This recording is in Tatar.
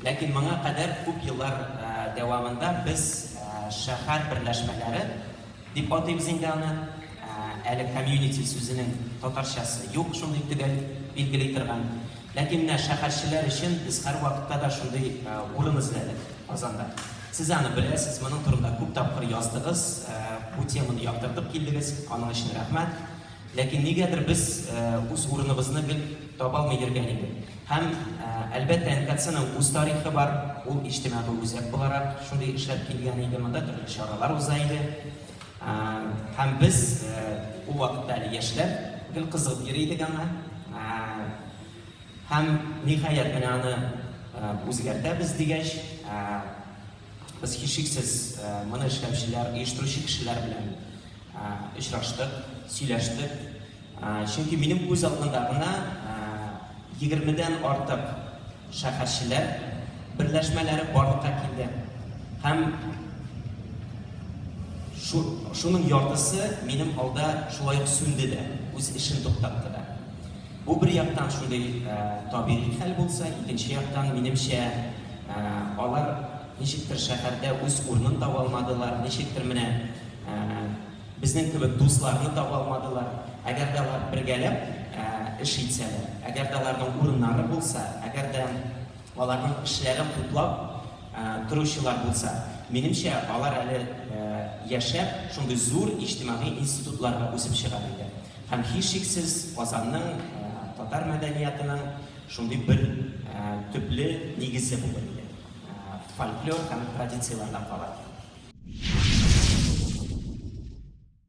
Ләкин моңа кадәр күп еллар дәвамында без шәһәр берләшмәләре дип атыйбыз инде аны. Әле комьюнити сүзенең татарчасы юк, шундый төгәл билгели торган. Ләкин менә шәһәрчеләр өчен без һәр вакытта да шундый урын эзләдек Казанда. Сез аны беләсез, моның турында күп тапкыр яздыгыз, бу теманы яктыртып килдегез, аның өчен рәхмәт. Ләкин нигәдер без үз урыныбызны таба алмый йөргән идек. Һәм әлбәттә НКЦның үз тарихы бар, ул иҗтимагый үзәк буларак шундый эшләп килгән иде, монда төрле чаралар уза иде. Һәм без ул вакытта әле яшьләр гел кызыгып йөри идек аңа. Һәм ниһаять менә аны үзгәртәбез дигәч, biz һичшиксез моны эшләүчеләр, оештыручы кешеләр белән очраштык, сөйләштек. Чөнки минем күз алдымда гына 20дән артык шәһәрчеләр берләшмәләре барлыкка килде. Һәм шуның яртысы минем алда шулай ук сүнде дә, үз эшен туктатты да. Бу бер яктан шундый табигый хәл булса, икенче яктан минемчә алар ничектер шәһәрдә үз урынын таба алмадылар, ничектер менә безнең кебек дусларны таба алмадылар. Әгәр дә алар бергәләп эш итсәләр, әгәр дә аларның урыннары булса, әгәр дә аларның эшләрен хуплап торучылар булса, минемчә алар әле яшәп шундый зур иҗтимагый институтларга үсеп чыгар иде. Һәм һичшиксез Казанның татар мәдәниятының шундый бер төпле нигезе булыр иде. Фольклор һәм традициялардан кала.